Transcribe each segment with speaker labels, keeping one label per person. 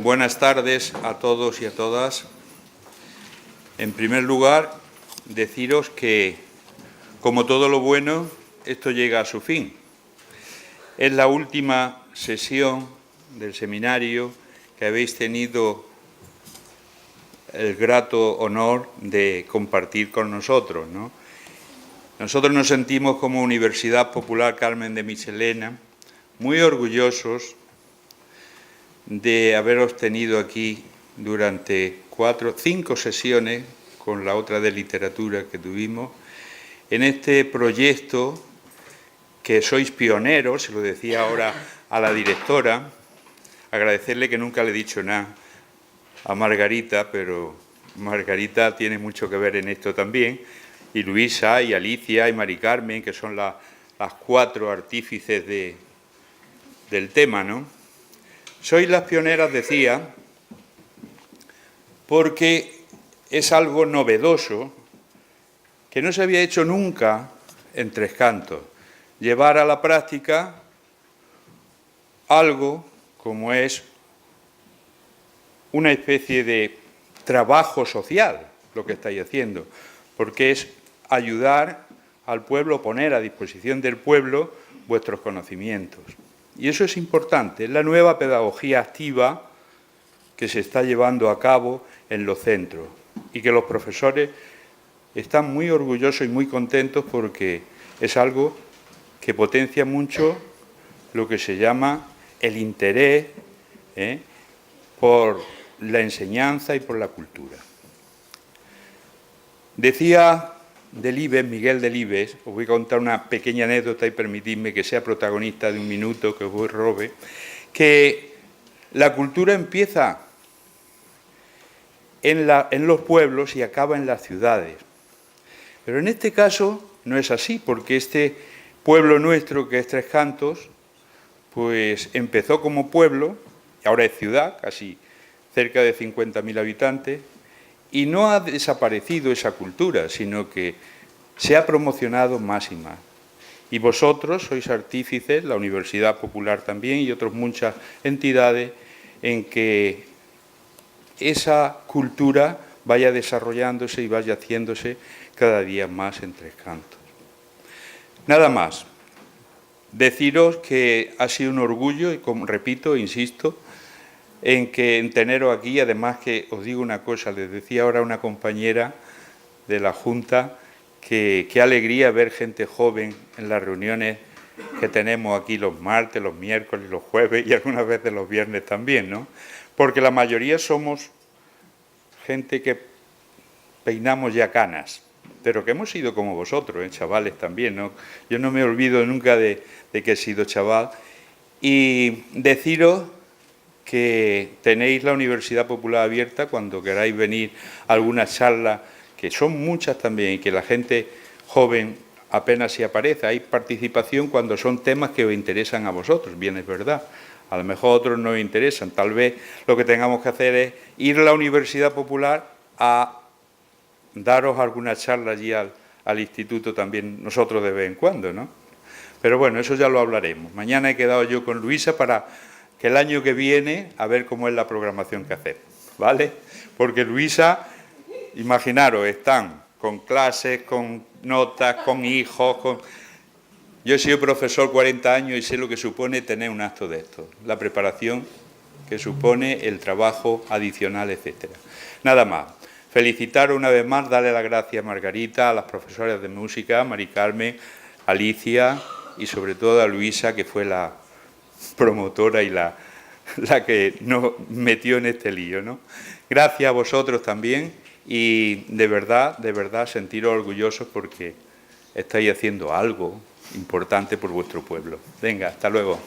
Speaker 1: Buenas tardes a todos y a todas. En primer lugar, deciros que, como todo lo bueno, esto llega a su fin. Es la última sesión del seminario que habéis tenido el grato honor de compartir con nosotros, ¿no? Nosotros nos sentimos como Universidad Popular Carmen de Michelena muy orgullosos de haberos tenido aquí durante 5 sesiones, con la otra de literatura que tuvimos, en este proyecto que sois pioneros. Se lo decía ahora a la directora, agradecerle que nunca le he dicho nada a Margarita, pero Margarita tiene mucho que ver en esto también, y Luisa, y Alicia, y Mari Carmen, que son las 4 artífices del tema, ¿no? Sois las pioneras, decía, porque es algo novedoso que no se había hecho nunca en Tres Cantos, llevar a la práctica algo como es una especie de trabajo social, lo que estáis haciendo, porque es ayudar al pueblo, poner a disposición del pueblo vuestros conocimientos. Y eso es importante, es la nueva pedagogía activa que se está llevando a cabo en los centros y que los profesores están muy orgullosos y muy contentos porque es algo que potencia mucho lo que se llama el interés por la enseñanza y por la cultura. Decía Delibes, Miguel Delibes, os voy a contar una pequeña anécdota y permitidme que sea protagonista de un minuto que os robe, que la cultura empieza en los pueblos y acaba en las ciudades. Pero en este caso no es así, porque este pueblo nuestro, que es Tres Cantos, pues empezó como pueblo, y ahora es ciudad, casi cerca de 50.000 habitantes, y no ha desaparecido esa cultura, sino que se ha promocionado más y más. Y vosotros sois artífices, la Universidad Popular también y otras muchas entidades, en que esa cultura vaya desarrollándose y vaya haciéndose cada día más en Tres Cantos. Nada más. Deciros que ha sido un orgullo, y como repito, insisto, en teneros aquí. Además, que os digo una cosa, les decía ahora a una compañera de la Junta que qué alegría ver gente joven en las reuniones que tenemos aquí los martes, los miércoles, los jueves y algunas veces los viernes también, ¿no? Porque la mayoría somos gente que peinamos ya canas, pero que hemos sido como vosotros, chavales también, ¿no? Yo no me olvido nunca de que he sido chaval. Y deciros que tenéis la Universidad Popular abierta cuando queráis venir a alguna charla, que son muchas también, y que la gente joven apenas se aparece. Hay participación cuando son temas que os interesan a vosotros, bien es verdad. A lo mejor a otros no os interesan. Tal vez lo que tengamos que hacer es ir a la Universidad Popular a daros alguna charla allí al instituto también, nosotros de vez en cuando, ¿no? Pero bueno, eso ya lo hablaremos. Mañana he quedado yo con Luisa para que el año que viene, a ver cómo es la programación que hacemos, ¿vale? Porque Luisa, imaginaros, están con clases, con notas, con hijos, Yo he sido profesor 40 años y sé lo que supone tener un acto de esto, la preparación que supone, el trabajo adicional, etcétera. Nada más. Felicitaros una vez más, darle las gracias a Margarita, a las profesoras de música, Mari Carmen, Alicia y sobre todo a Luisa, que fue la promotora y la que nos metió en este lío, ¿no? Gracias a vosotros también y de verdad, sentiros orgullosos porque estáis haciendo algo importante por vuestro pueblo. Venga, hasta luego.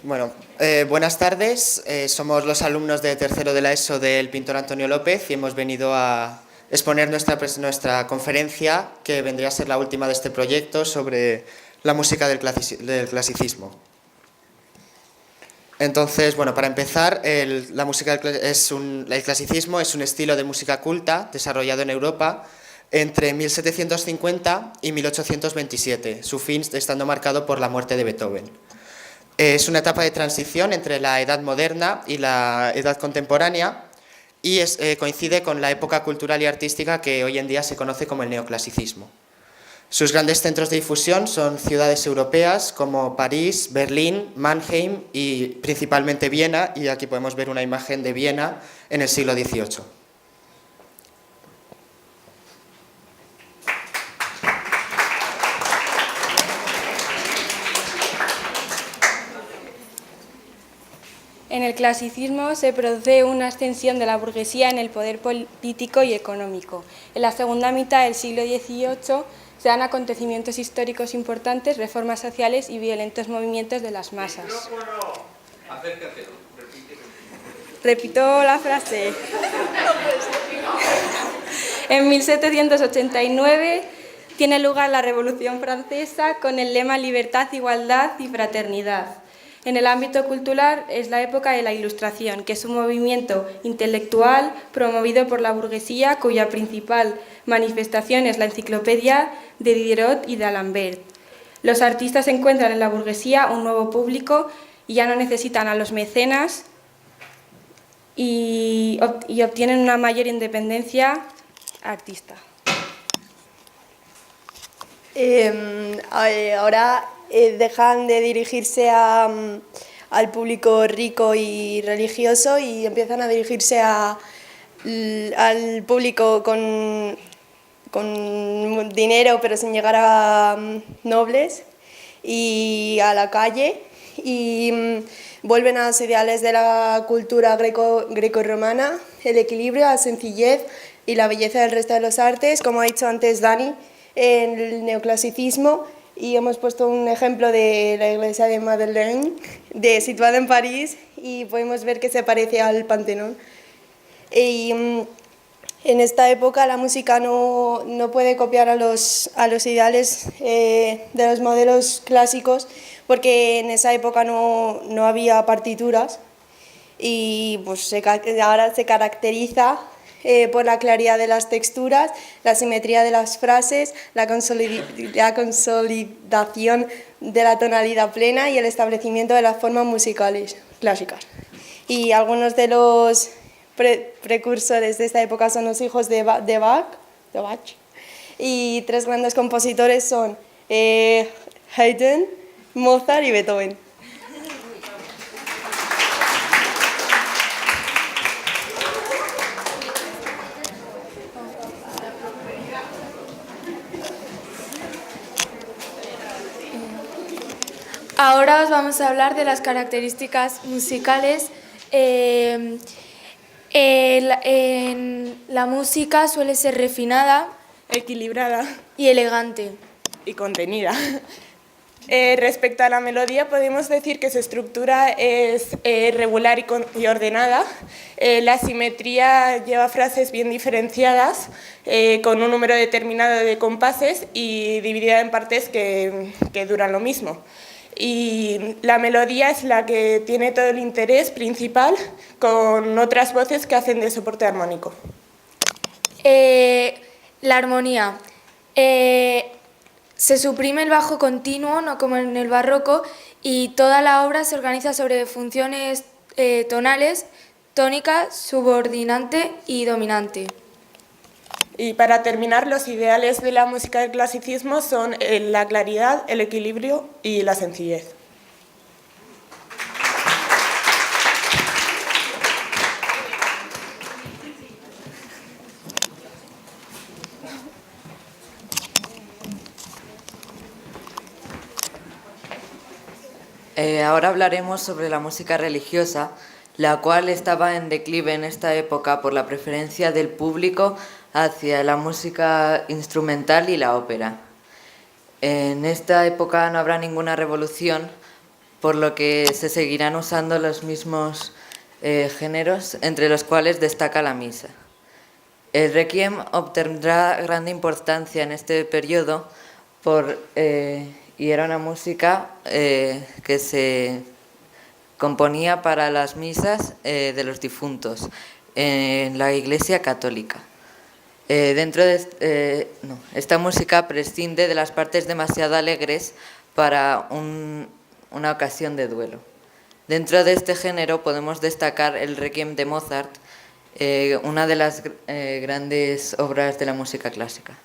Speaker 2: Bueno, buenas tardes. Somos los alumnos de tercero de la ESO del Pintor Antonio López y hemos venido a exponer nuestra conferencia, que vendría a ser la última de este proyecto, sobre la música del clasicismo. Entonces, bueno, para empezar, el clasicismo es un estilo de música culta desarrollado en Europa entre 1750 y 1827, su fin estando marcado por la muerte de Beethoven. Es una etapa de transición entre la edad moderna y la edad contemporánea y coincide con la época cultural y artística que hoy en día se conoce como el neoclasicismo. Sus grandes centros de difusión son ciudades europeas como París, Berlín, Mannheim y principalmente Viena, y aquí podemos ver una imagen de Viena en el siglo XVIII.
Speaker 3: En el clasicismo se produce una ascensión de la burguesía en el poder político y económico. En la segunda mitad del siglo XVIII se dan acontecimientos históricos importantes, reformas sociales y violentos movimientos de las masas. Repito la frase. En 1789 tiene lugar la Revolución Francesa con el lema Libertad, Igualdad y Fraternidad. En el ámbito cultural es la época de la Ilustración, que es un movimiento intelectual promovido por la burguesía, cuya principal manifestación es la enciclopedia de Diderot y de D'Alembert. Los artistas encuentran en la burguesía un nuevo público y ya no necesitan a los mecenas y obtienen una mayor independencia artista.
Speaker 4: Ahora dejan de dirigirse al público rico y religioso y empiezan a dirigirse al público con dinero pero sin llegar a nobles y a la calle, y vuelven a los ideales de la cultura greco-romana, el equilibrio, la sencillez y la belleza del resto de los artes, como ha dicho antes Dani, en el neoclasicismo. Y hemos puesto un ejemplo de la iglesia de Madeleine, situada en París, y podemos ver que se parece al Panteón. Y en esta época la música no puede copiar a los ideales de los modelos clásicos, porque en esa época no había partituras, y pues ahora se caracteriza por la claridad de las texturas, la simetría de las frases, la consolidación de la tonalidad plena y el establecimiento de las formas musicales clásicas. Y algunos de los precursores de esta época son los hijos de Bach, y tres grandes compositores son Haydn, Mozart y Beethoven.
Speaker 5: Ahora os vamos a hablar de las características musicales. La música suele ser refinada,
Speaker 6: equilibrada
Speaker 5: y elegante.
Speaker 6: y contenida. Respecto a la melodía, podemos decir que su estructura es regular y ordenada. La simetría lleva frases bien diferenciadas, con un número determinado de compases y dividida en partes que duran lo mismo. Y la melodía es la que tiene todo el interés principal, con otras voces que hacen de soporte armónico.
Speaker 5: La armonía. Se suprime el bajo continuo, no como en el barroco, y toda la obra se organiza sobre funciones tonales, tónica, subordinante y dominante.
Speaker 6: Y para terminar, los ideales de la música del clasicismo son la claridad, el equilibrio y la sencillez.
Speaker 7: Ahora hablaremos sobre la música religiosa, la cual estaba en declive en esta época por la preferencia del público hacia la música instrumental y la ópera. En esta época no habrá ninguna revolución, por lo que se seguirán usando los mismos géneros, entre los cuales destaca la misa. El requiem obtendrá gran importancia en este periodo y era una música que se componía para las misas de los difuntos en la Iglesia católica. Esta música prescinde de las partes demasiado alegres para una ocasión de duelo. Dentro de este género podemos destacar el Requiem de Mozart, una de las grandes obras de la música clásica.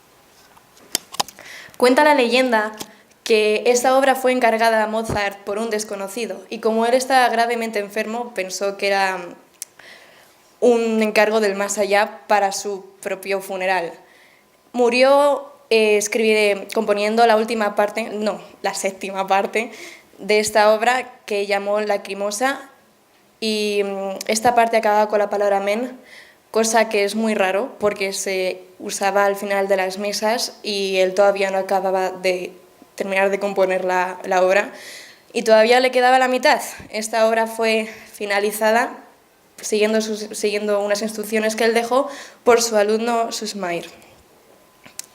Speaker 3: Cuenta la leyenda que esta obra fue encargada a Mozart por un desconocido y como él estaba gravemente enfermo pensó que era un encargo del más allá para su propio funeral. Murió componiendo la séptima parte de esta obra que llamó Lacrimosa, y esta parte acaba con la palabra amén, cosa que es muy raro porque se usaba al final de las misas y él todavía no acababa de terminar de componer la obra y todavía le quedaba la mitad. Esta obra fue finalizada siguiendo unas instrucciones que él dejó por su alumno Susmair.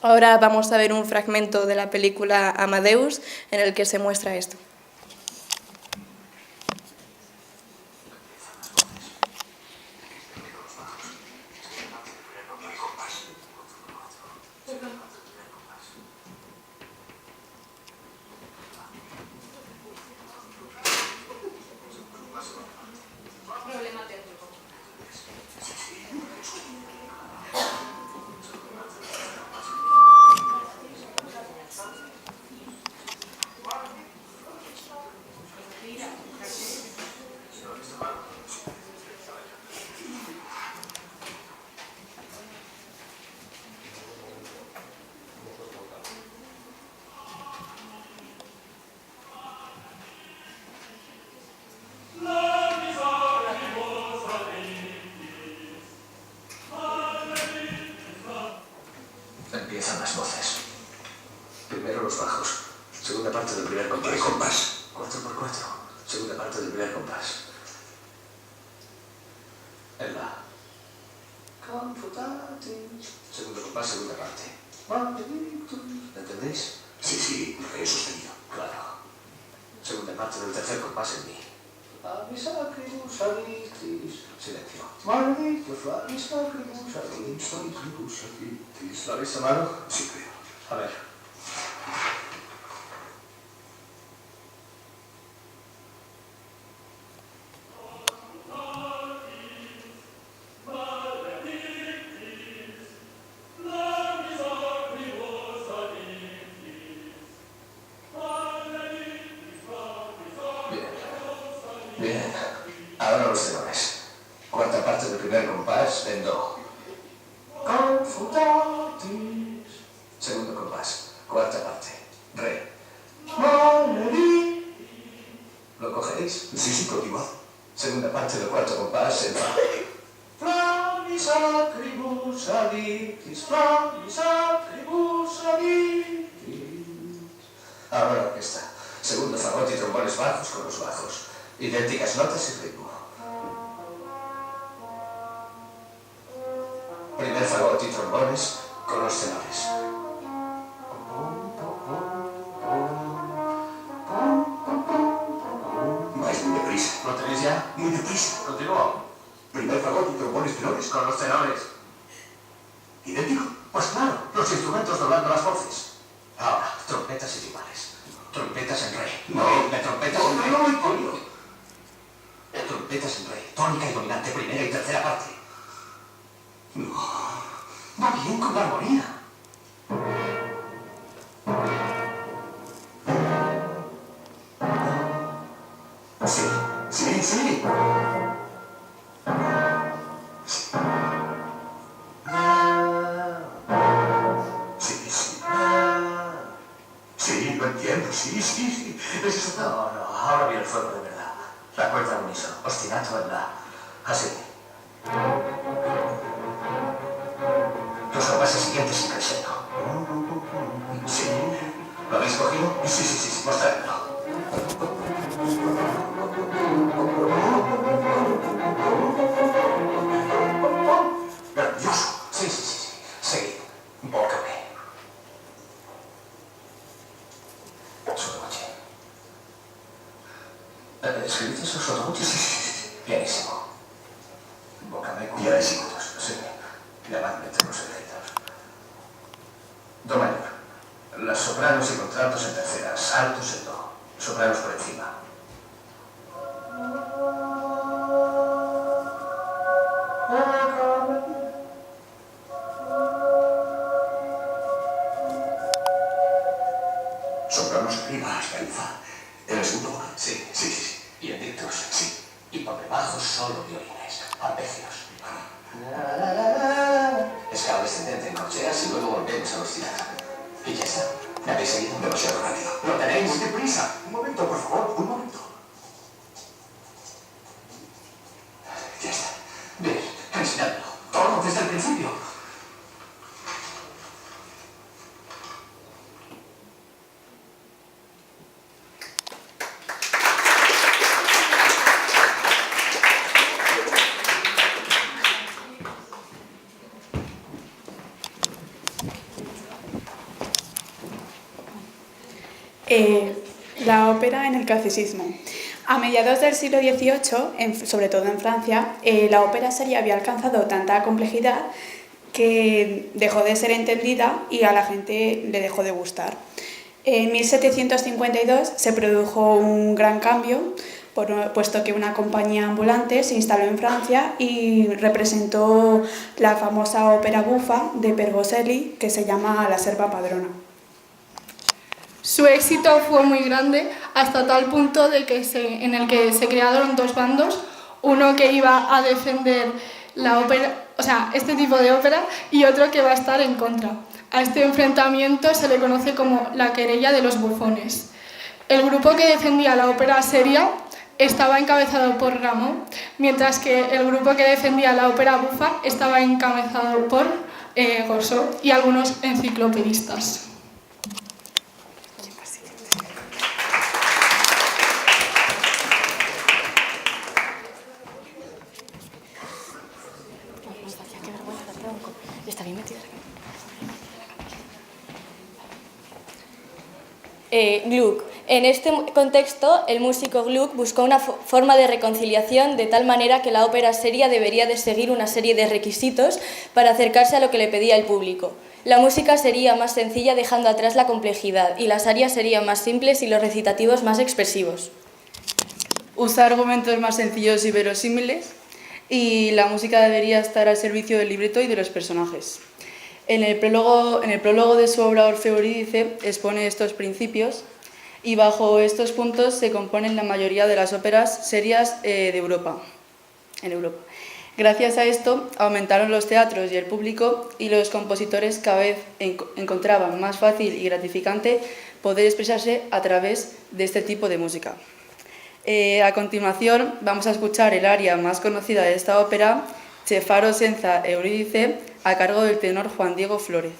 Speaker 3: Ahora vamos a ver un fragmento de la película Amadeus en el que se muestra esto.
Speaker 8: Empiezan las voces. Primero los bajos. Segunda parte del primer compás. 4x4. Segunda parte del primer compás. El La. Segundo compás, segunda parte. ¿Entendéis?
Speaker 9: Sí, lo que he sostenido.
Speaker 8: Claro. Segunda parte del tercer compás en Mi. Silencio. ¿Lo habéis tomado?
Speaker 9: Sí, creo.
Speaker 8: A ver. Bien. Ahora los tenores. Cuarta parte del primer compás en Do. Segundo compás. Cuarta parte. Re. ¿Lo cogeréis?
Speaker 9: Sí, continúa.
Speaker 8: Segunda parte del cuarto compás en Fa. Flamis acribus alitis, flamis acribus alitis. Ahora la orquesta. Segundo fagot y trombones bajos con los bajos. Idénticas notas y ritmo. Primer fagot y trombones con los tenores.
Speaker 9: Vais muy deprisa.
Speaker 8: ¿Lo tenéis ya?
Speaker 9: Muy deprisa.
Speaker 8: Continúo.
Speaker 9: Primer fagot y trombones tenores.
Speaker 8: Con los tenores.
Speaker 9: ¿Idéntico?
Speaker 8: Pues claro, los instrumentos doblando las voces. Ahora, trompetas y timbales. Trompetas en re.
Speaker 9: No.
Speaker 8: De trompetas en re.
Speaker 9: No.
Speaker 8: Trompetas en re. Tónica y dominante, primera y tercera parte.
Speaker 9: No.
Speaker 8: Va bien con la armonía.
Speaker 9: Sí. Sí, lo entiendo. Sí.
Speaker 8: No, ahora viene el fuego de verdad. La cuerda unísono, ostinato en La. Así. Los compases siguientes en crescendo.
Speaker 9: Sí.
Speaker 8: ¿Lo habéis cogido?
Speaker 9: Sí.
Speaker 8: Mostradlo.
Speaker 9: Maravilloso.
Speaker 8: Sí. Seguid. Bócame. Sottovoce. ¿Escribiste eso sottovoce?
Speaker 9: Sí.
Speaker 8: Pianissimo. Bócame con
Speaker 9: Pianissimo.
Speaker 8: Sí. Llamadme entre los secretos. altos en do, sopranos por encima. Sopranos arriba hasta el fa. ¿En el segundo? Sí, sí, sí, sí. Y en dictos, sí. Y por debajo solo violines, arpegios. Escala descendente en corcheas y luego volvemos a oscilar. Y ya está. ¿Me habéis seguido demasiado rápido? ¡Lo tenéis deprisa! Un momento, por favor, un momento. Ya está. Bien, enseñadlo. Todo desde el principio.
Speaker 10: La ópera en el clasicismo. A mediados del siglo XVIII, sobre todo en Francia, la ópera seria había alcanzado tanta complejidad que dejó de ser entendida y a la gente le dejó de gustar. En 1752 se produjo un gran cambio, puesto que una compañía ambulante se instaló en Francia y representó la famosa ópera bufa de Pergolesi, que se llama La Serva Padrona.
Speaker 11: Su éxito fue muy grande hasta tal punto de que en el que se crearon dos bandos, uno que iba a defender la ópera, o sea, este tipo de ópera, y otro que va a estar en contra. A este enfrentamiento se le conoce como la querella de los bufones. El grupo que defendía la ópera seria estaba encabezado por Rameau, mientras que el grupo que defendía la ópera bufa estaba encabezado por Gossot y algunos enciclopedistas.
Speaker 12: Gluck. En este contexto, el músico Gluck buscó una forma de reconciliación de tal manera que la ópera seria debería de seguir una serie de requisitos para acercarse a lo que le pedía el público. La música sería más sencilla dejando atrás la complejidad y las arias serían más simples y los recitativos más expresivos.
Speaker 13: Usa argumentos más sencillos y verosímiles y la música debería estar al servicio del libreto y de los personajes. En el prólogo de su obra Orfeo Eurídice expone estos principios y bajo estos puntos se componen la mayoría de las óperas serias en Europa. Gracias a esto aumentaron los teatros y el público y los compositores cada vez encontraban más fácil y gratificante poder expresarse a través de este tipo de música. A continuación vamos a escuchar el aria más conocida de esta ópera, Cefaro senza Eurídice, a cargo del tenor Juan Diego Flórez.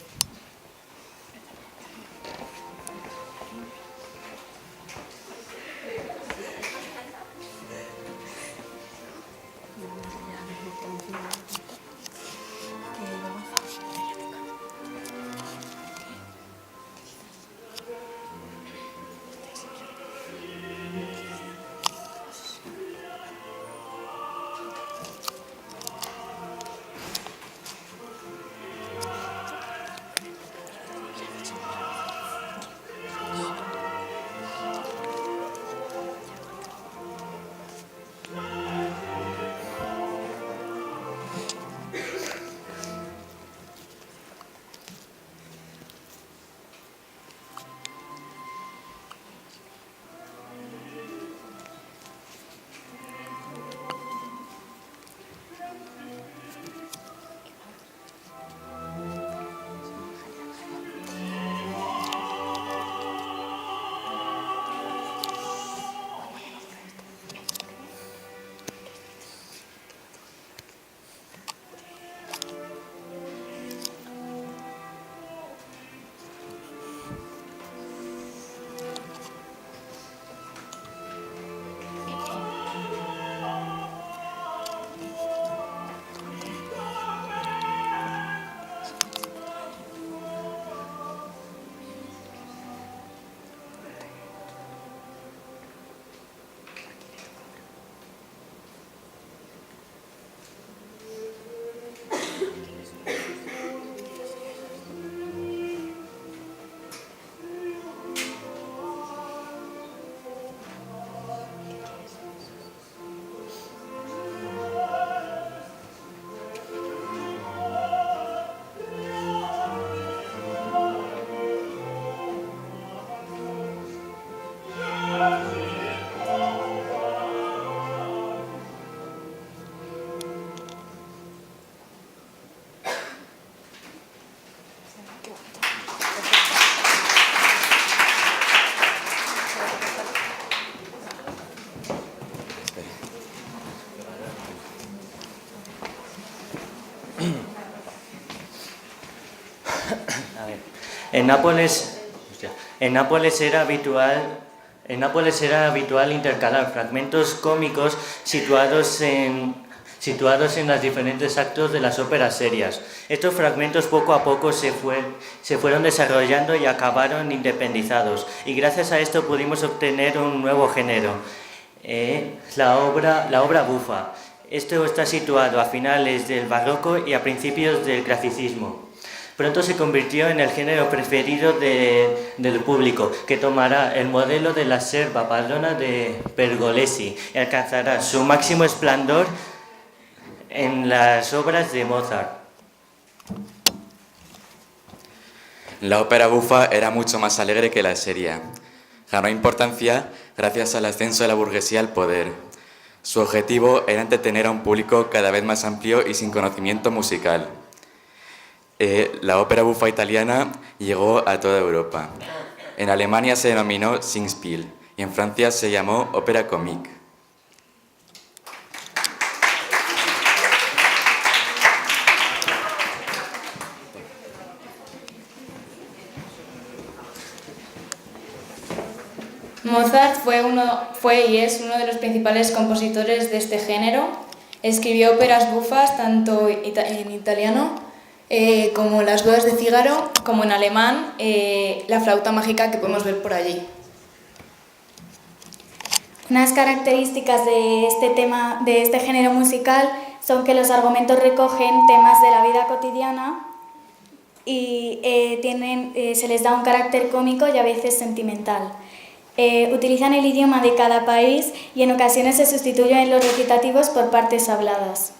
Speaker 14: En Nápoles era habitual intercalar fragmentos cómicos situados en los diferentes actos de las óperas serias. Estos fragmentos poco a poco se fueron desarrollando y acabaron independizados, y gracias a esto pudimos obtener un nuevo género, la obra bufa. Esto está situado a finales del barroco y a principios del clasicismo. Pronto se convirtió en el género preferido del público, que tomará el modelo de la serva padrona de Pergolesi y alcanzará su máximo esplendor en las obras de Mozart.
Speaker 15: La ópera bufa era mucho más alegre que la seria. Ganó importancia gracias al ascenso de la burguesía al poder. Su objetivo era entretener a un público cada vez más amplio y sin conocimiento musical. La ópera bufa italiana llegó a toda Europa. En Alemania se denominó Singspiel y en Francia se llamó ópera comique.
Speaker 12: Mozart fue y es uno de los principales compositores de este género. Escribió óperas bufas tanto en italiano como Las bodas de Fígaro, como en alemán, La flauta mágica, que podemos ver por allí.
Speaker 16: Unas características de este género musical son que los argumentos recogen temas de la vida cotidiana y se les da un carácter cómico y a veces sentimental. Utilizan el idioma de cada país y en ocasiones se sustituyen los recitativos por partes habladas.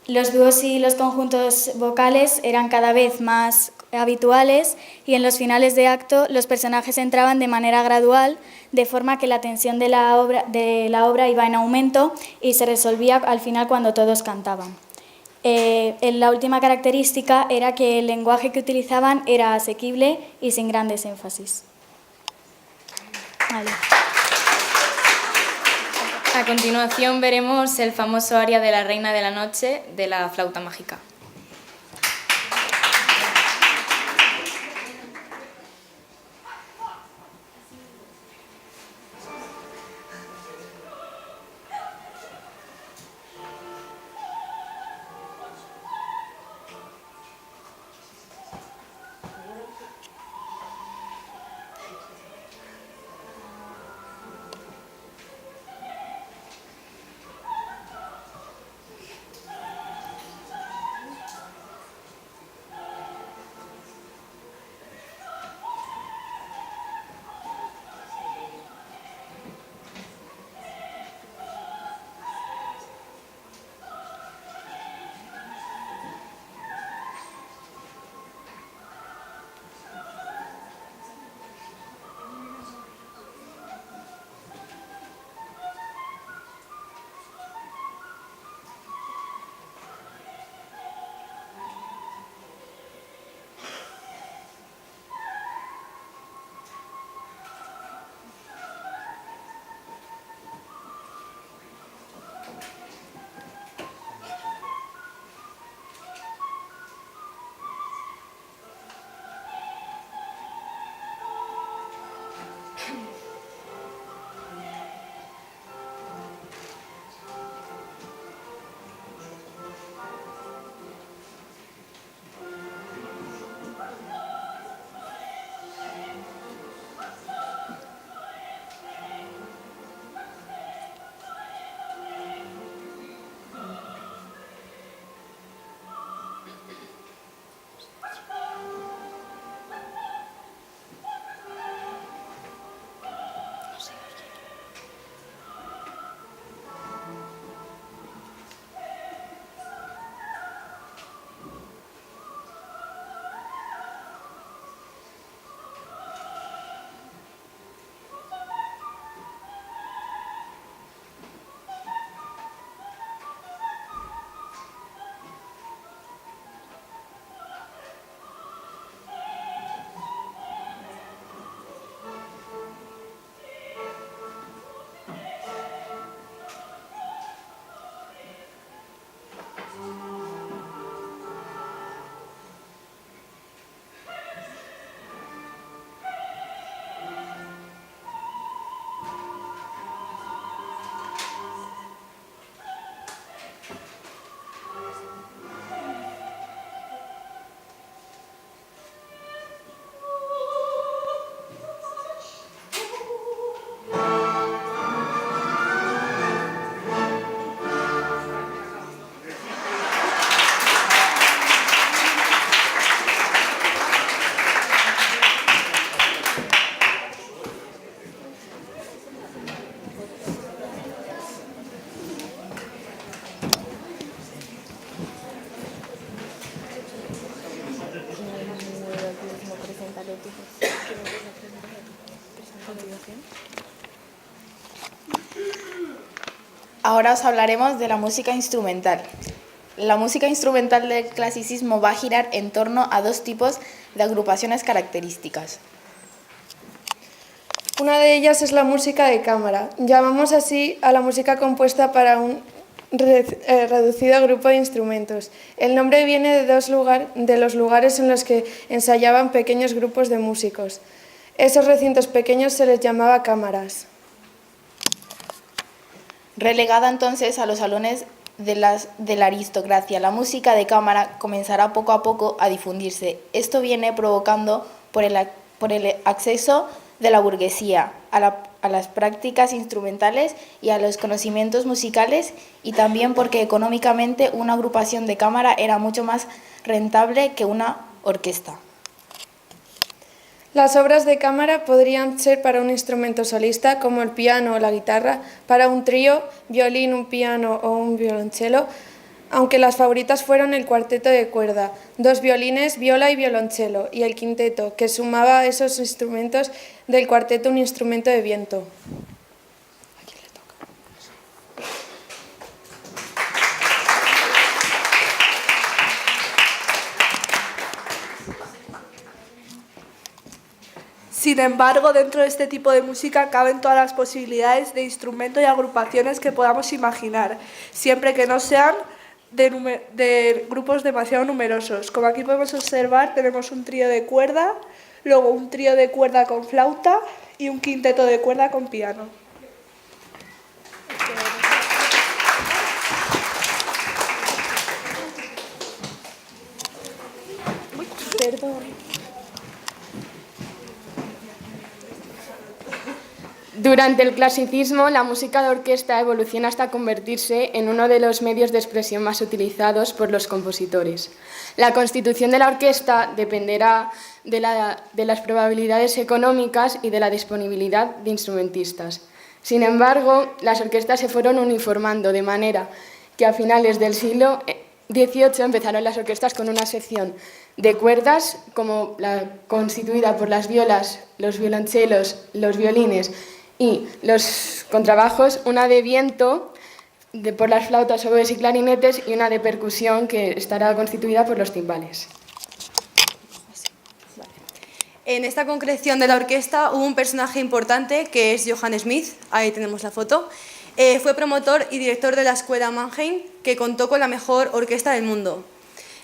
Speaker 16: Los dúos y los conjuntos vocales eran cada vez más habituales y en los finales de acto los personajes entraban de manera gradual, de forma que la tensión de la obra iba en aumento y se resolvía al final cuando todos cantaban. La última característica era que el lenguaje que utilizaban era asequible y sin grandes énfasis. Vale.
Speaker 12: A continuación veremos el famoso aria de la Reina de la Noche de la flauta mágica.
Speaker 5: continuación.
Speaker 17: Ahora os hablaremos de la música instrumental. La música instrumental del clasicismo va a girar en torno a dos tipos de agrupaciones características.
Speaker 4: Una de ellas es la música de cámara. Llamamos así a la música compuesta para un reducido grupo de instrumentos. El nombre viene de los lugares en los que ensayaban pequeños grupos de músicos. Esos recintos pequeños se les llamaba cámaras.
Speaker 17: Relegada entonces a los salones de la aristocracia, la música de cámara comenzará poco a poco a difundirse. Esto viene provocando por el acceso de la burguesía a las prácticas instrumentales y a los conocimientos musicales, y también porque económicamente una agrupación de cámara era mucho más rentable que una orquesta.
Speaker 4: Las obras de cámara podrían ser para un instrumento solista, como el piano o la guitarra, para un trío, violín, un piano o un violonchelo, aunque las favoritas fueron el cuarteto de cuerda, 2 violines, viola y violonchelo, y el quinteto, que sumaba a esos instrumentos del cuarteto un instrumento de viento.
Speaker 18: Sin embargo, dentro de este tipo de música caben todas las posibilidades de instrumentos y agrupaciones que podamos imaginar, siempre que no sean de grupos demasiado numerosos. Como aquí podemos observar, tenemos un trío de cuerda, luego un trío de cuerda con flauta y un quinteto de cuerda con piano.
Speaker 6: Perdón. Durante el clasicismo, la música de orquesta evoluciona hasta convertirse en uno de los medios de expresión más utilizados por los compositores. La constitución de la orquesta dependerá de las probabilidades económicas y de la disponibilidad de instrumentistas. Sin embargo, las orquestas se fueron uniformando, de manera que a finales del siglo XVIII empezaron las orquestas con una sección de cuerdas, como la constituida por las violas, los violonchelos, los violines y los contrabajos, una de viento por las flautas, oboes y clarinetes, y una de percusión que estará constituida por los timbales.
Speaker 19: En esta concreción de la orquesta hubo un personaje importante que es Johann Smith, ahí tenemos la foto. Fue promotor y director de la escuela Mannheim, que contó con la mejor orquesta del mundo.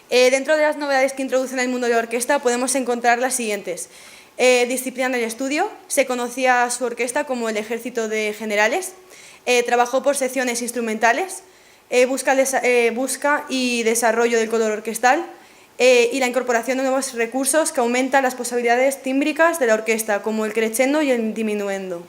Speaker 19: Dentro de las novedades que introducen el mundo de la orquesta podemos encontrar las siguientes. Disciplina del estudio, se conocía a su orquesta como el Ejército de Generales, trabajó por secciones instrumentales, busca y desarrollo del color orquestal y la incorporación de nuevos recursos que aumentan las posibilidades tímbricas de la orquesta, como el crescendo y el diminuendo.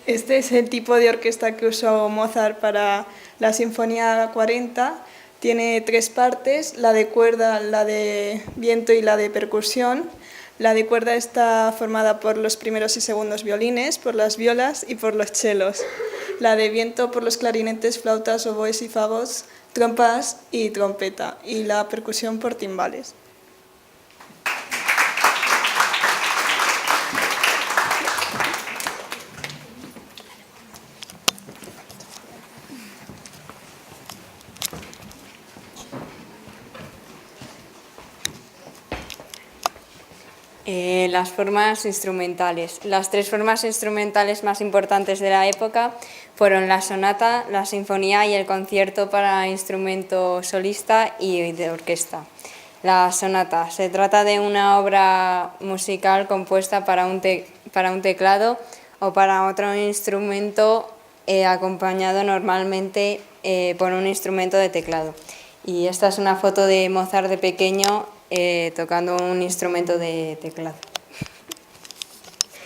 Speaker 20: Este es el tipo de orquesta que usó Mozart para la Sinfonía 40. Tiene 3 partes, la de cuerda, la de viento y la de percusión. La de cuerda está formada por los primeros y segundos violines, por las violas y por los chelos. La de viento por los clarinetes, flautas, oboes y fagots, trompas y trompeta. Y la percusión por timbales.
Speaker 21: Las formas instrumentales. Las 3 formas instrumentales más importantes de la época fueron la sonata, la sinfonía y el concierto para instrumento solista y de orquesta. La sonata se trata de una obra musical compuesta para un teclado o para otro instrumento, acompañado normalmente por un instrumento de teclado. Y esta es una foto de Mozart de pequeño tocando un instrumento de teclado.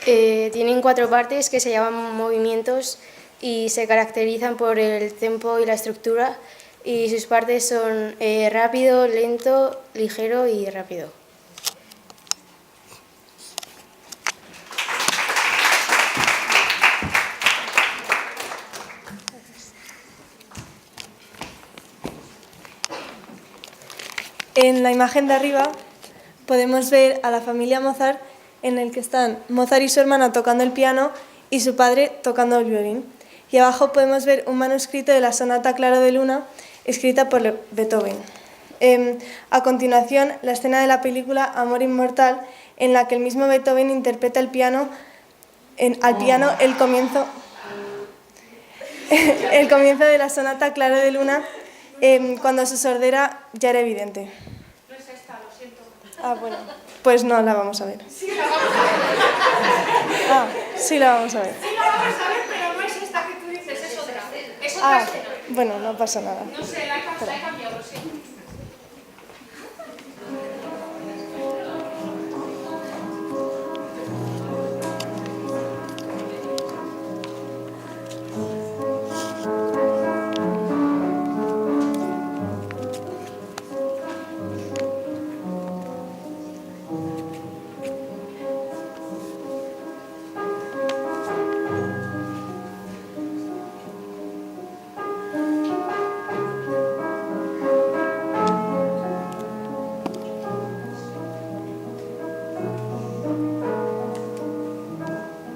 Speaker 22: Tienen 4 partes que se llaman movimientos y se caracterizan por el tempo y la estructura, y sus partes son rápido, lento, ligero y rápido.
Speaker 1: En la imagen de arriba podemos ver a la familia Mozart, en el que están Mozart y su hermana tocando el piano y su padre tocando el violín. Y abajo podemos ver un manuscrito de la sonata Claro de Luna, escrita por Beethoven. A continuación, la escena de la película Amor Inmortal, en la que el mismo Beethoven interpreta al piano el comienzo de la sonata Claro de Luna, cuando su sordera ya era evidente.
Speaker 11: No es esta, lo siento.
Speaker 1: Ah, bueno, pues no la vamos a ver.
Speaker 11: Sí, la vamos a ver.
Speaker 1: Ah, sí la vamos a ver.
Speaker 11: Sí, la vamos a ver, pero no es esta que tú dices, es otra. Es otra escena.
Speaker 1: Bueno, no pasa nada.
Speaker 11: No sé, la he cambiado, lo siento.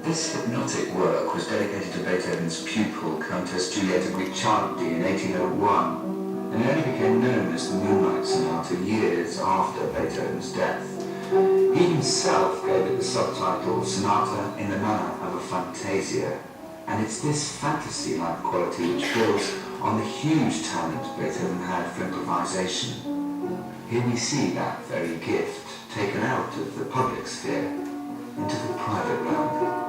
Speaker 8: This hypnotic work was dedicated to Beethoven's pupil, Countess Giulietta Guicciardi, in 1801, and it only became known as the Moonlight Sonata years after Beethoven's death. He himself gave it the subtitle Sonata in the Manner of a Fantasia, and it's this fantasy-like quality which builds on the huge talent Beethoven had for improvisation. Here we see that very gift taken out of the public sphere into the private realm.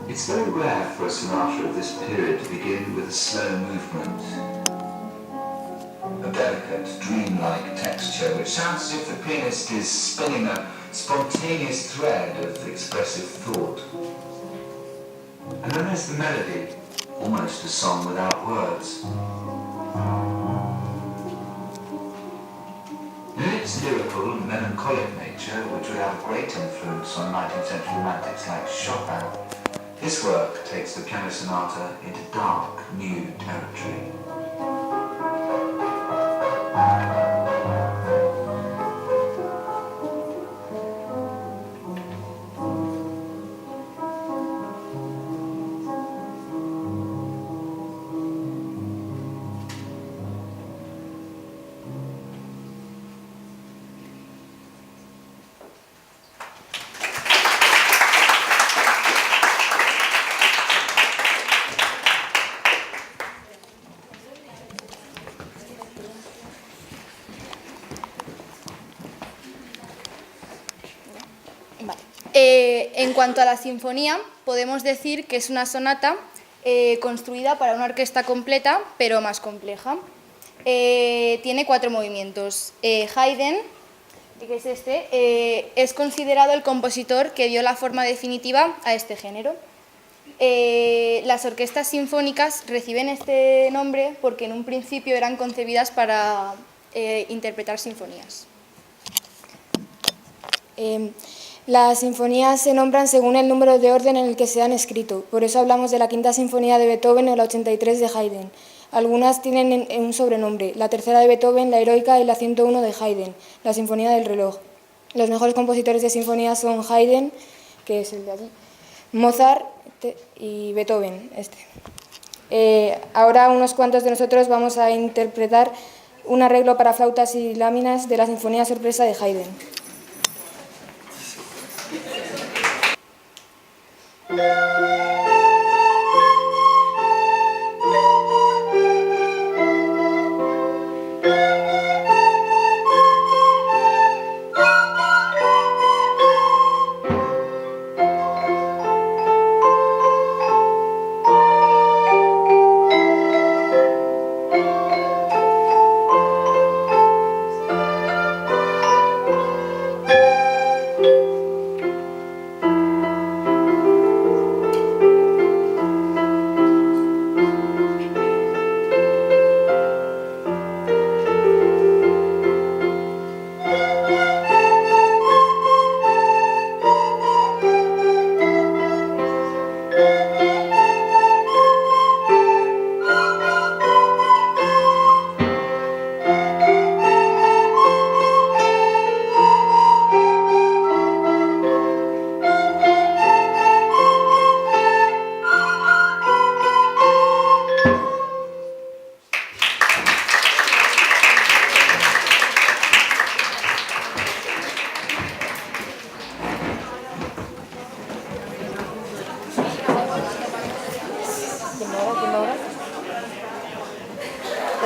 Speaker 8: It's very rare for a sonata of this period to begin with a slow movement. A delicate, dreamlike texture which sounds as if the pianist is spinning a spontaneous thread of expressive thought. And then there's the melody, almost a song without words. In its lyrical and melancholic nature, which would have a great influence on 19th century romantics like Chopin, this work takes the piano sonata into dark, new territory.
Speaker 17: En cuanto a la sinfonía, podemos decir que es una sonata construida para una orquesta completa, pero más compleja. Tiene 4 movimientos. Haydn, que es es considerado el compositor que dio la forma definitiva a este género. Las orquestas sinfónicas reciben este nombre porque en un principio eran concebidas para interpretar sinfonías.
Speaker 5: Las sinfonías se nombran según el número de orden en el que se han escrito. Por eso hablamos de la Quinta Sinfonía de Beethoven o la 83 de Haydn. Algunas tienen un sobrenombre, la tercera de Beethoven, la Heroica y la 101 de Haydn, la Sinfonía del Reloj. Los mejores compositores de sinfonías son Haydn, que es el de allí, Mozart y Beethoven, Ahora unos cuantos de nosotros vamos a interpretar un arreglo para flautas y láminas de la Sinfonía Sorpresa de Haydn.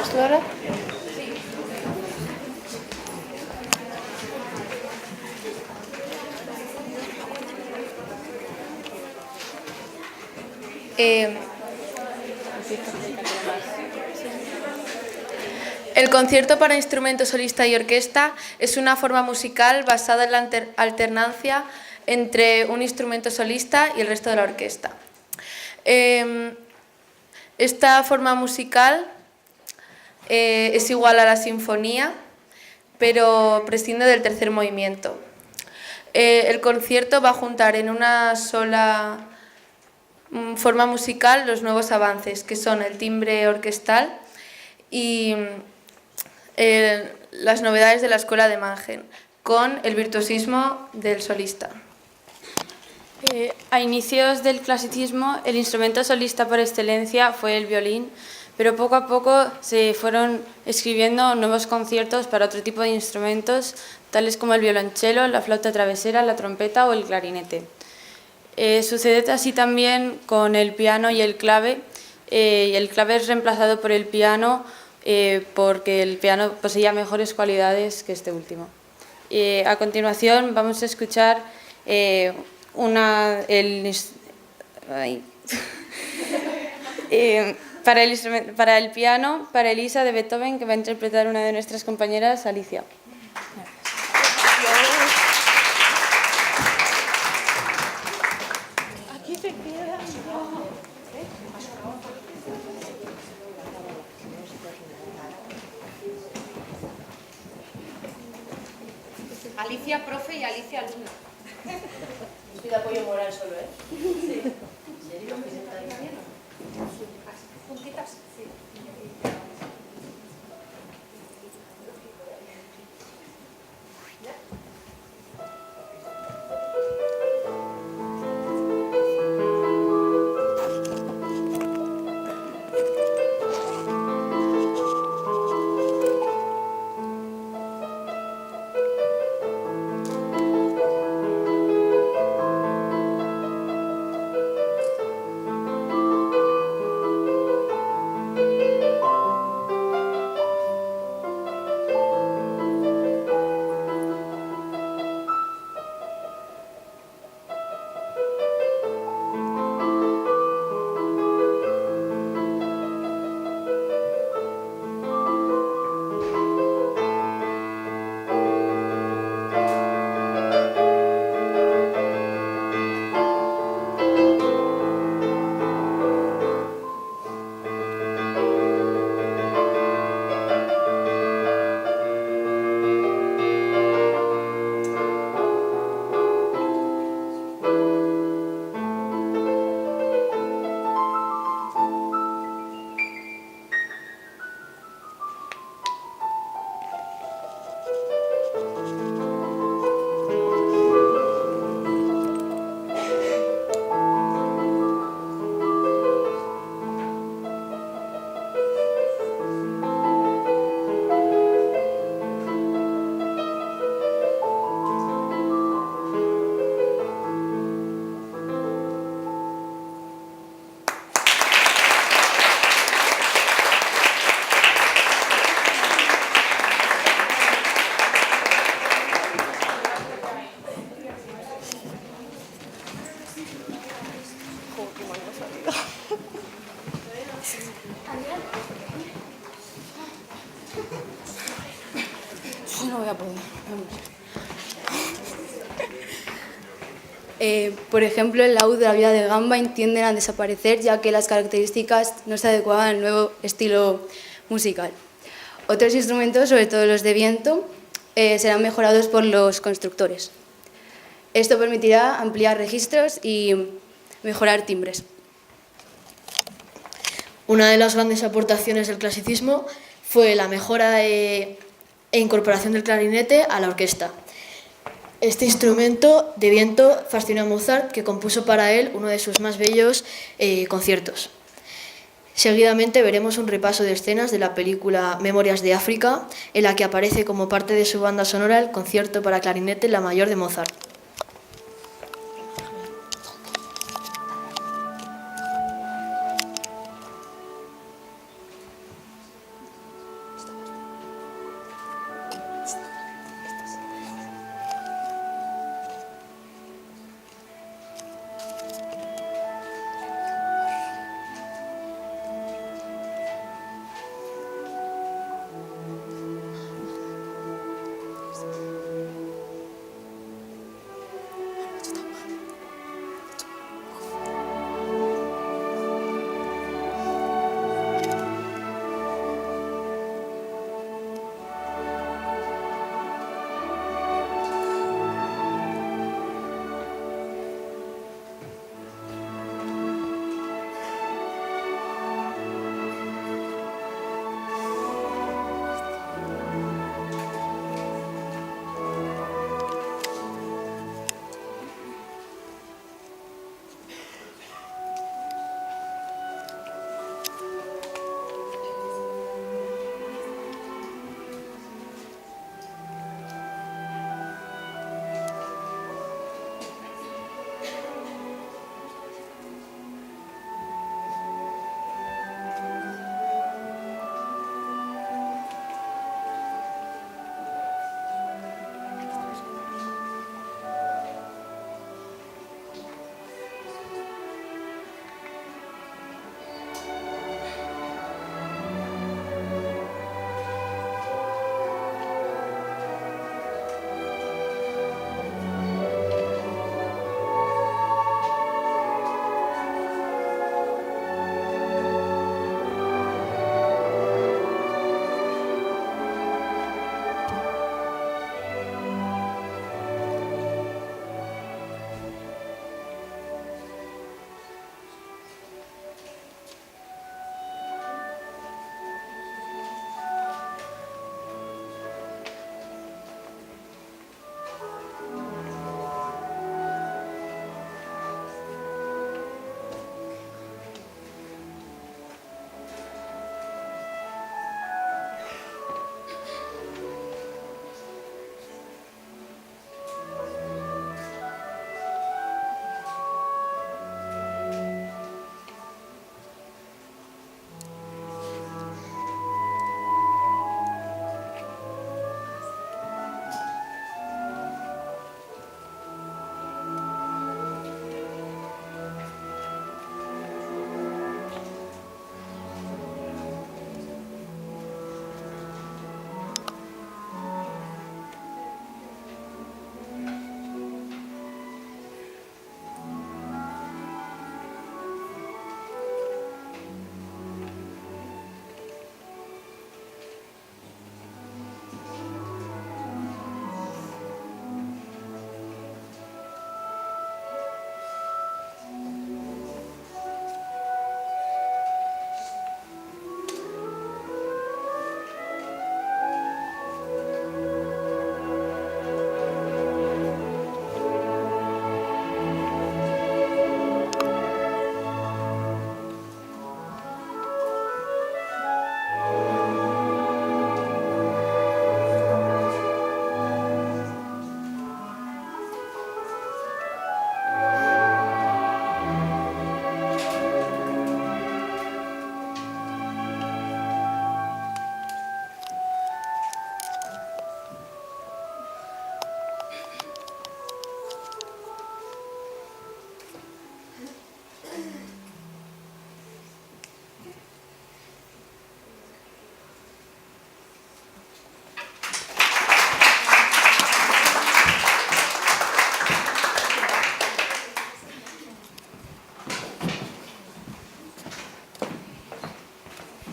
Speaker 17: ¿Vas, Laura?
Speaker 2: El concierto para instrumento solista y orquesta es una forma musical basada en la alternancia entre un instrumento solista y el resto de la orquesta. Esta forma musical es igual a la sinfonía, pero prescinde del tercer movimiento. El concierto va a juntar en una sola forma musical los nuevos avances, que son el timbre orquestal y las novedades de la escuela de Mannheim, con el virtuosismo del solista.
Speaker 21: A inicios del clasicismo, el instrumento solista por excelencia fue el violín, pero poco a poco se fueron escribiendo nuevos conciertos para otro tipo de instrumentos, tales como el violonchelo, la flauta travesera, la trompeta o el clarinete. Sucede así también con el piano y el clave. El clave es reemplazado por el piano porque el piano poseía mejores cualidades que este último. A continuación vamos a escuchar para el piano, para Elisa de Beethoven, que va a interpretar una de nuestras compañeras, Alicia.
Speaker 2: Aquí se queda.
Speaker 7: Alicia profe y Alicia alumna.
Speaker 12: Pido apoyo moral solo, ¿eh?
Speaker 7: Sí.
Speaker 12: ¿En serio? ¿Qué se está diciendo?
Speaker 7: Puntitas. Sí.
Speaker 17: No voy a poder.
Speaker 13: Por ejemplo, el laúd de la vía de gamba tienden a desaparecer ya que las características no se adecuaban al nuevo estilo musical. Otros instrumentos, sobre todo los de viento, serán mejorados por los constructores. Esto permitirá ampliar registros y mejorar timbres.
Speaker 23: Una de las grandes aportaciones del clasicismo fue la mejora e incorporación del clarinete a la orquesta. Este instrumento de viento fascinó a Mozart, que compuso para él uno de sus más bellos conciertos. Seguidamente veremos un repaso de escenas de la película Memorias de África, en la que aparece como parte de su banda sonora el concierto para clarinete La Mayor de Mozart.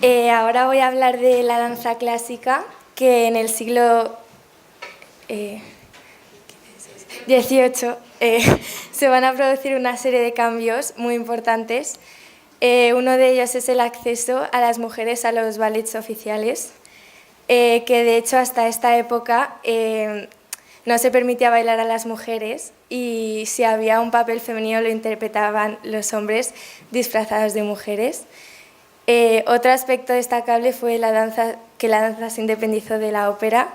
Speaker 5: Ahora voy a hablar de la danza clásica, que en el siglo XVIII se van a producir una serie de cambios muy importantes. Uno de ellos es el acceso a las mujeres a los ballets oficiales, que de hecho hasta esta época no se permitía bailar a las mujeres y si había un papel femenino lo interpretaban los hombres disfrazados de mujeres. Otro aspecto destacable fue que la danza se independizó de la ópera,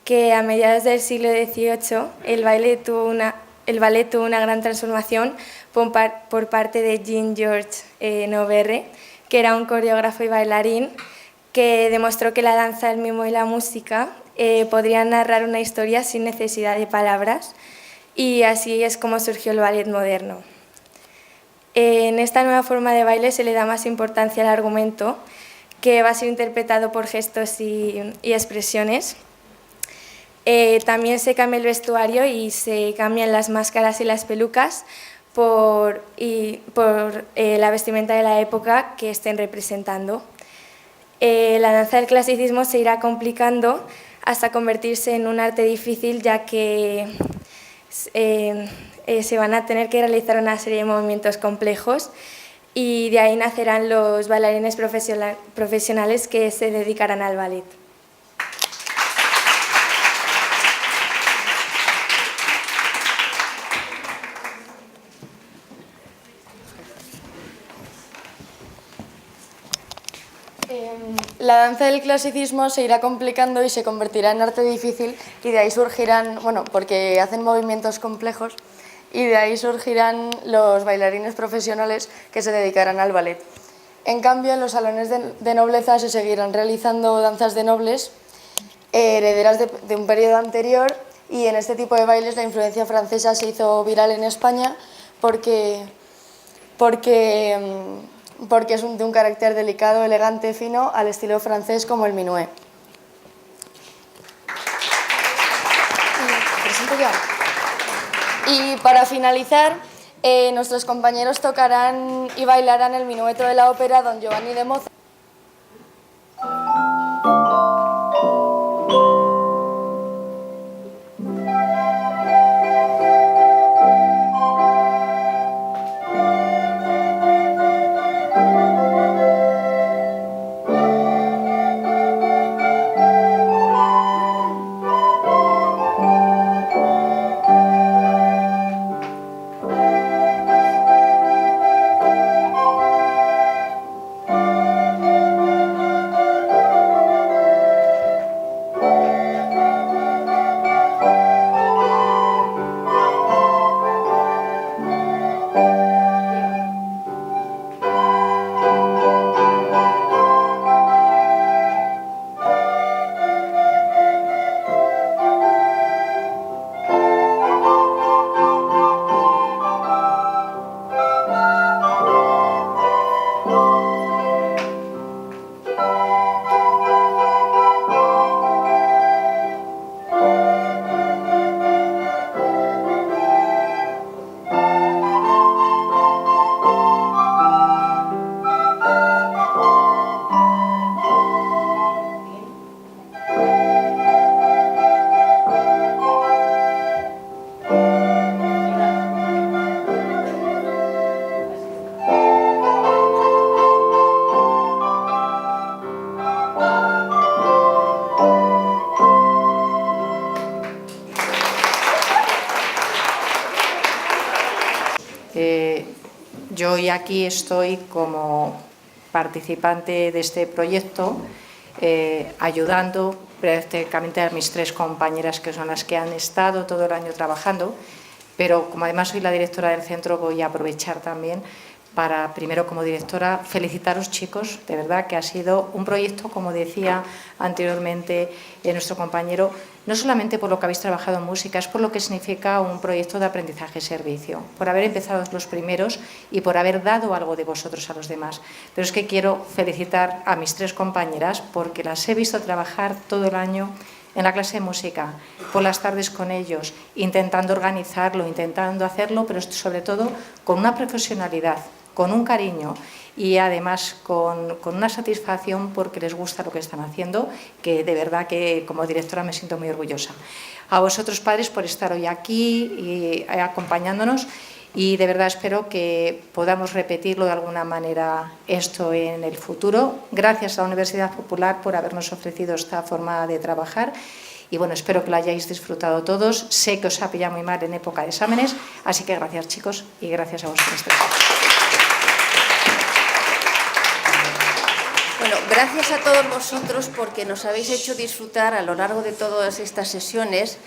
Speaker 5: que a mediados del siglo XVIII el ballet tuvo una gran transformación por parte de Jean-Georges Noverre, que era un coreógrafo y bailarín que demostró que la danza, el mimo y la música podrían narrar una historia sin necesidad de palabras, y así es como surgió el ballet moderno. En esta nueva forma de baile se le da más importancia al argumento, que va a ser interpretado por gestos y expresiones. También se cambia el vestuario y se cambian las máscaras y las pelucas por la vestimenta de la época que estén representando. La danza del clasicismo se irá complicando hasta convertirse en un arte difícil, ya que se van a tener que realizar una serie de movimientos complejos y de ahí nacerán los bailarines profesionales que se dedicarán al ballet.
Speaker 12: La danza del clasicismo se irá complicando y se convertirá en arte difícil, y de ahí surgirán, porque hacen movimientos complejos, y de ahí surgirán los bailarines profesionales que se dedicarán al ballet. En cambio, en los salones de nobleza se seguirán realizando danzas de nobles, herederas de un periodo anterior, y en este tipo de bailes la influencia francesa se hizo viral en España porque es de un carácter delicado, elegante, fino, al estilo francés como el minuet. Y para finalizar, nuestros compañeros tocarán y bailarán el minueto de la ópera Don Giovanni de Mozart.
Speaker 3: Yo hoy aquí estoy como participante de este proyecto, ayudando prácticamente a mis 3 compañeras, que son las que han estado todo el año trabajando, pero como además soy la directora del centro, voy a aprovechar también para, primero como directora, felicitaros, chicos, de verdad que ha sido un proyecto, como decía anteriormente nuestro compañero, no solamente por lo que habéis trabajado en música, es por lo que significa un proyecto de aprendizaje-servicio, por haber empezado los primeros y por haber dado algo de vosotros a los demás. Pero es que quiero felicitar a mis 3 compañeras porque las he visto trabajar todo el año en la clase de música, por las tardes con ellos, intentando organizarlo, intentando hacerlo, pero sobre todo con una profesionalidad, con un cariño y además con una satisfacción porque les gusta lo que están haciendo, que de verdad que como directora me siento muy orgullosa. A vosotros, padres, por estar hoy aquí y acompañándonos, y de verdad espero que podamos repetirlo de alguna manera esto en el futuro. Gracias a la Universidad Popular por habernos ofrecido esta forma de trabajar. Y bueno, espero que lo hayáis disfrutado todos. Sé que os ha pillado muy mal en época de exámenes, así que gracias, chicos, y gracias a vosotros tres.
Speaker 9: Bueno, gracias a todos vosotros porque nos habéis hecho disfrutar a lo largo de todas estas sesiones,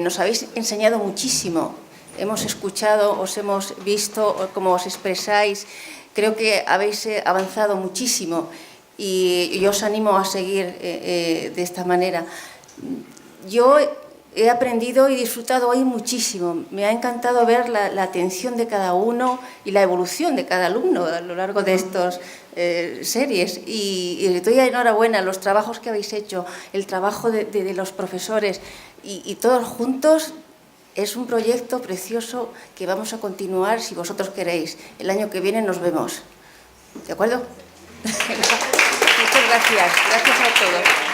Speaker 9: nos habéis enseñado muchísimo, hemos escuchado, os hemos visto cómo os expresáis, creo que habéis avanzado muchísimo y yo os animo a seguir de esta manera. Yo he aprendido y disfrutado hoy muchísimo. Me ha encantado ver la atención de cada uno y la evolución de cada alumno a lo largo de estas series. Y les doy enhorabuena los trabajos que habéis hecho, el trabajo de los profesores y todos juntos. Es un proyecto precioso que vamos a continuar si vosotros queréis. El año que viene nos vemos. ¿De acuerdo? Muchas gracias. Gracias a todos.